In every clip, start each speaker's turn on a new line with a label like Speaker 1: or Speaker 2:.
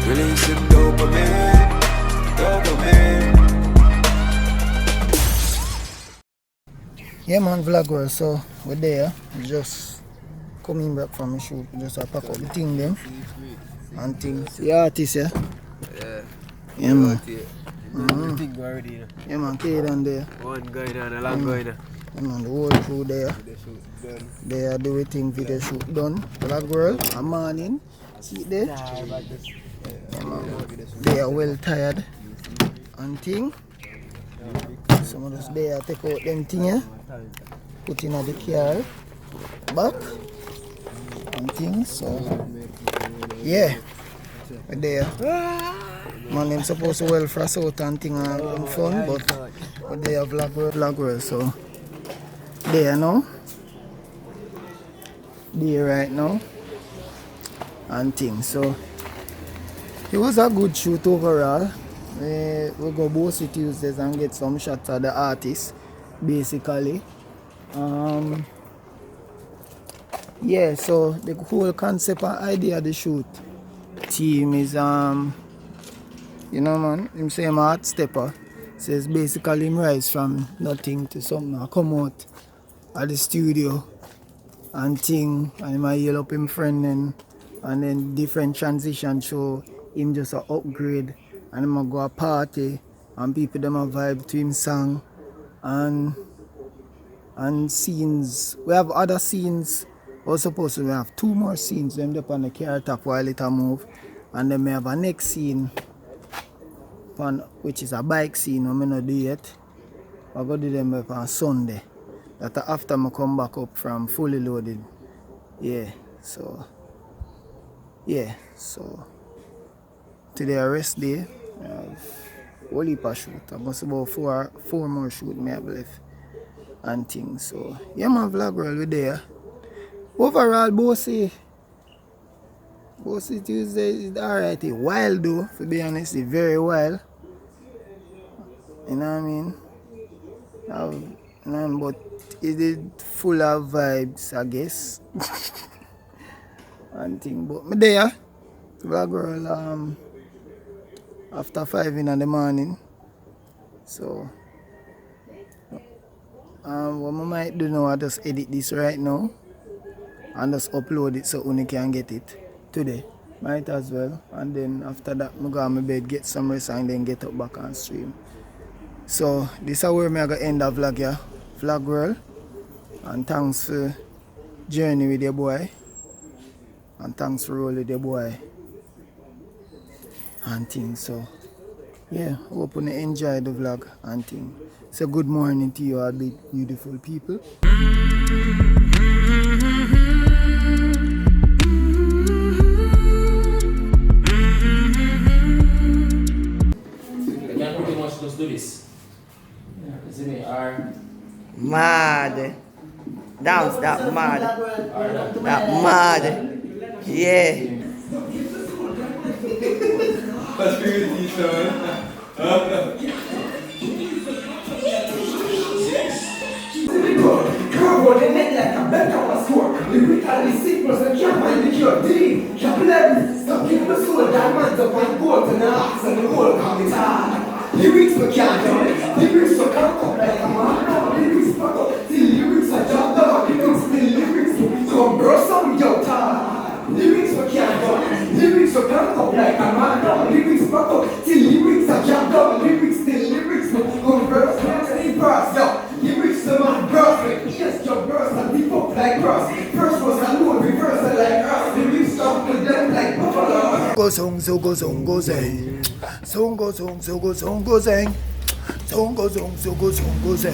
Speaker 1: Releasing dopamine.
Speaker 2: Yeah man, vlogger, so we're there. We just coming back from the shoot. We just pack up the thing them and things. Yeah, artist, yeah? Yeah man.
Speaker 3: Everything already, you know.
Speaker 2: Yeah man, Kate and there.
Speaker 3: One going on, a lot going on.
Speaker 2: Yeah man, the whole crew there. They are doing thing video shoot done. Black girl, a morning. See it there? Yeah man. They are well tired and thing. Some of us there take out them thing here. Put in the car back and things, so yeah, we're there. Man, them supposed to well frost out and thing and fun, but we're there vlogger, so there now. There right now and things, so it was a good shoot overall. We'll go both Tuesdays and get some shots of the artists, basically. Yeah, so the whole concept and idea of the shoot team is you know man, him say I'm a hot stepper. Says basically him rise from nothing to something. I come out at the studio and thing, and him I yell up him friend and then different transition show him just a upgrade, and him a go a party and people them a vibe to him song and scenes. We have other scenes. We're supposed to have 2 more scenes, them up on the car top while it a move, and then we have a next scene which is a bike scene. I'm not do yet. I go do them up on Sunday. That after I come back up from fully loaded. Yeah, so today a rest day. I have whole heap of shoot. I must about four more shoot me I believe and things. So yeah man, vlog world we there. Overall Bossy Tuesday is alright. It's wild though, to be honest, it's very wild. You know what I mean? But it is full of vibes, I guess. And thing. But me there, vlog world after 5 in the morning. So what I might do now, I just edit this right now and just upload it so you can get it today. Might as well. And then after that I go on my bed, get some rest and then get up back and stream. So this is where I'm going to end the vlog here. Vlog world. And thanks for journey with your boy. And thanks for rolling with your boy. And things. So yeah, hope you enjoy the vlog and things. So good morning to you all beautiful people.
Speaker 4: Let's do this. Isn't it?
Speaker 5: Mad. Dance that mad. That mad. Yeah.
Speaker 1: That's pretty decent.
Speaker 6: Carbo the net like a better was score. Lyrically sickness and can't find the cure. Deep, capillaries, stuck in the soul. Diamonds up on gold and the axe and the whole comes hard. Lyrics for can't do. Lyrics for can't come like a man. Lyrics for go. Till lyrics are jumped up. Lyrics still lyrics. Come bro, some yo time. Lyrics for can't do. Lyrics for can't come like a man. Lyrics for go. Till lyrics are jumped up. Lyrics still lyrics. Come bro, some verse yo. Lyrics to my verse. Yes, your verse and deep up like verse. First was alone, reverse like earth. Lyrics stop with them like buffalo.
Speaker 2: Go song, so go song, go sing. Song go song, so go song, go sing. Song go song, so go song, go sing.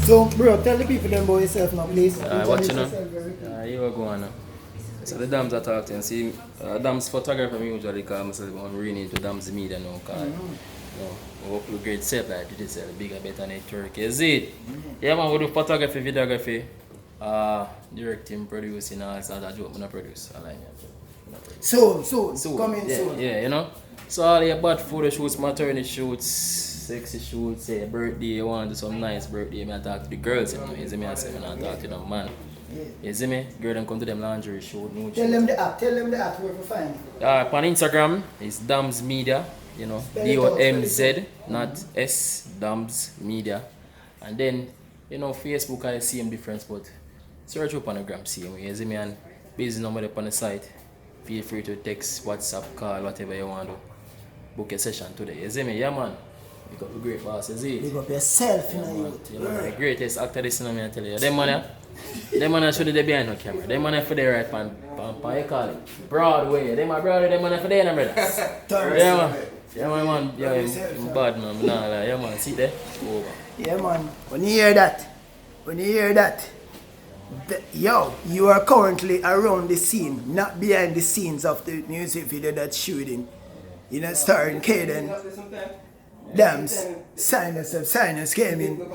Speaker 2: So, bro, tell the people them about yourself now, please.
Speaker 4: What you know? You are going now. So the Doms are talking. See, Doms photographer me usually call myself. I'm really into DomzMedia now. Cause, we work with great set like this, bigger, better network. Is it? Yeah, man, we do photography, videography, directing, producing, all sorts of job. I'm not produce. I like it.
Speaker 2: So, coming
Speaker 4: yeah,
Speaker 2: soon.
Speaker 4: Yeah, you know. So all your bad photo shoots, maternity shoots, sexy shoots, birthday, you want to do some nice birthday, I talk to the girls, you know. Easy me I say, I talk to them man. You see me? Girl them come to them lingerie show. No
Speaker 2: Tell them the app where to find it.
Speaker 4: On Instagram, it's DomzMedia, you know,
Speaker 2: Spell it out,
Speaker 4: DOMZ, not S, DomzMedia. And then, you know, Facebook, I see them difference, but search up on the gram, see me. You see me? And busy number up on the site. Feel free to text, WhatsApp, call, whatever you want to. Book a session today. You see me? Yeah, man. Pick up the great boss, you see it?
Speaker 2: Big up yourself, you know.
Speaker 4: You know, the greatest actor this, you know, me, I tell you. Them man should be behind the camera. Them man for there right pan you call it Broadway. Them my brother, them man for there, brother. Yeah man. Yeah man, yeah, I'm bad man. Nah, like, yeah man, see there? Over.
Speaker 2: Yeah man, when you hear that, yo, you are currently around the scene, not behind the scenes of the music video that's shooting. You know, starring Kaden, Dams, Sinus came in.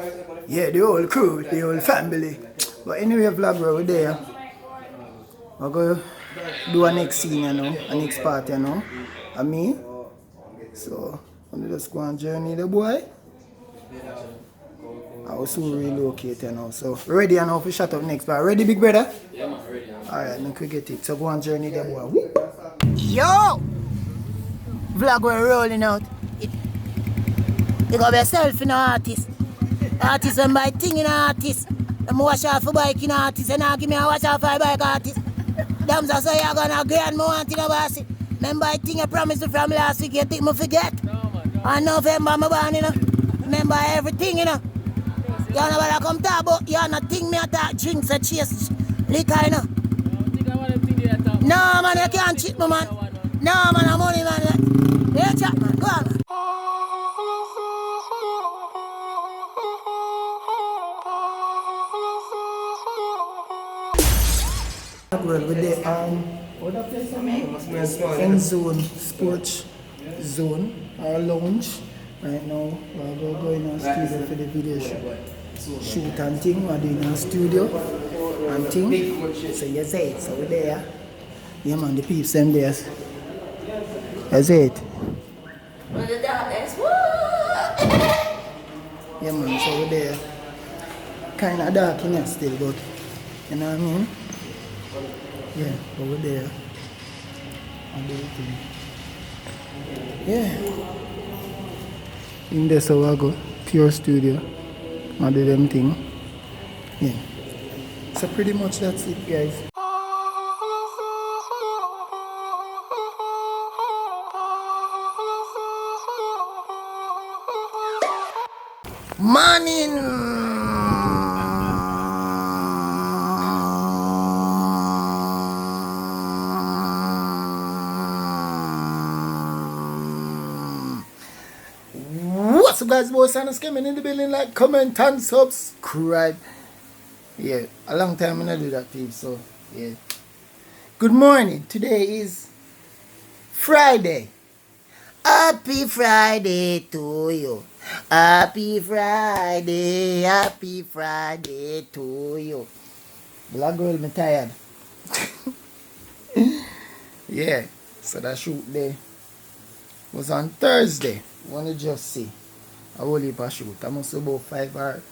Speaker 2: Yeah, the whole crew, the whole family. But anyway, vlog over there. We're going to do a next scene, you know, a next part, you know. And me. So, I'm just going to journey the boy. I was soon relocate, you know. So, ready you know for shut up next part. Ready, big brother?
Speaker 4: Yeah man, ready now.
Speaker 2: Alright, then we get it. So, go and journey the boy. Woo. Yo! Vlog we're rolling out. You got yourself in an artist. Artist and buy thing in an artist. I'm wash off a bike in an artist and now give me a wash off a bike artist. Damn, so you're gonna grand me want in a bossy. Remember I think I promised you from last week, you think me forget? On November I'm born, you know. Remember everything, you know. You know what I come talk about, you know think me attack drinks and chase liquor, you know. No man, you can't cheat me man. No man, I'm money man. Yeah, chat man, go on man. Well, with the what that place End Zone Sports Zone or Lounge. Right now, we're going to studio for the video shoot and thing. We're doing a studio and thing. So you say it, so we're there. Yeah man, the peeps them there. You say it. Yeah man, so we're there. Kinda dark in here still, but you know what I mean? Yeah, over there. And everything. Yeah. In there so I go. Pure studio. I do them thing. Yeah. So pretty much that's it guys. Morning! What's up guys, boys and coming in the building, like, comment and subscribe. Yeah, a long time I don't do that people, so yeah. Good morning, today is Friday. Happy Friday to you. Happy Friday to you. Black girl, me tired. Yeah, so that shoot day was on Thursday. Wanna just see a whole heap of shoot. I must have about 5 or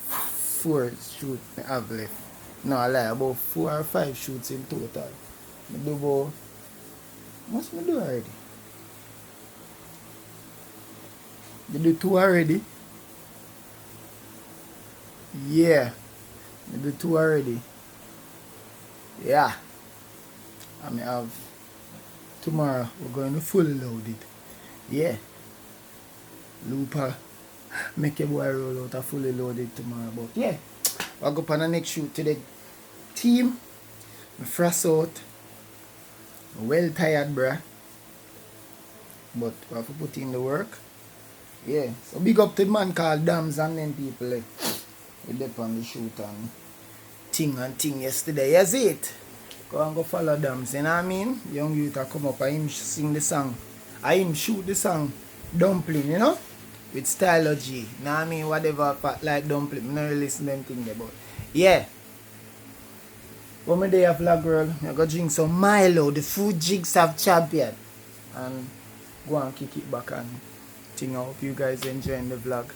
Speaker 2: 4 shoot I have left. No, I lie, about 4 or 5 shoots in total. I do about, what's I do already? You do 2 already? Yeah. I do 2 already. Yeah. I may have tomorrow we're going to fully load it. Yeah. Looper. Make your boy roll out a fully loaded tomorrow. But yeah. I'll go on the next shoot to the team. I'm fresh out. I'm well tired, bruh. But we have to put in the work. Yeah. So big up to the man called Dams and them people like. We did on the shoot and thing yesterday. You see it? Go and go follow Dams, you know what I mean? Young youth come up and him sing the song. And him shoot the song Dumpling, you know? With Stylogy. You know what I mean? Whatever like Dumpling. I don't really listen to them things about. Yeah. When me there vlog girl, I go drink some Milo, the food jigs have champion. And go and kick it back and thing. I hope you guys enjoying the vlog.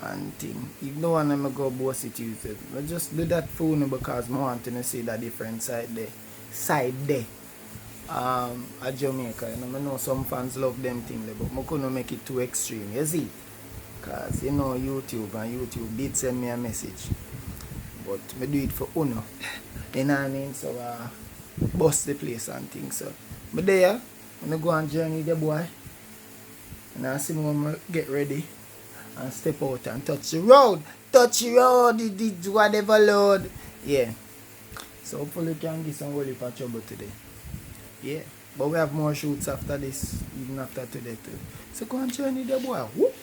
Speaker 2: and thing. If no one ever go boss it use it. I just do that for you because I want to see the different side there. At Jamaica, you know, I know some fans love them things, but I couldn't make it too extreme, you see? Because, you know, YouTube did send me a message. But I do it for Uno. You know what I mean? So, bust the place and things. So, but there, when I go on journey with the boy, and I see me get ready and step out and touch the road. Touch the road, it whatever, Lord. Yeah. So, hopefully, we can get some really for trouble today. Yeah. But we have more shoots after this, even after today, too. So, go on journey with the boy. Whoop.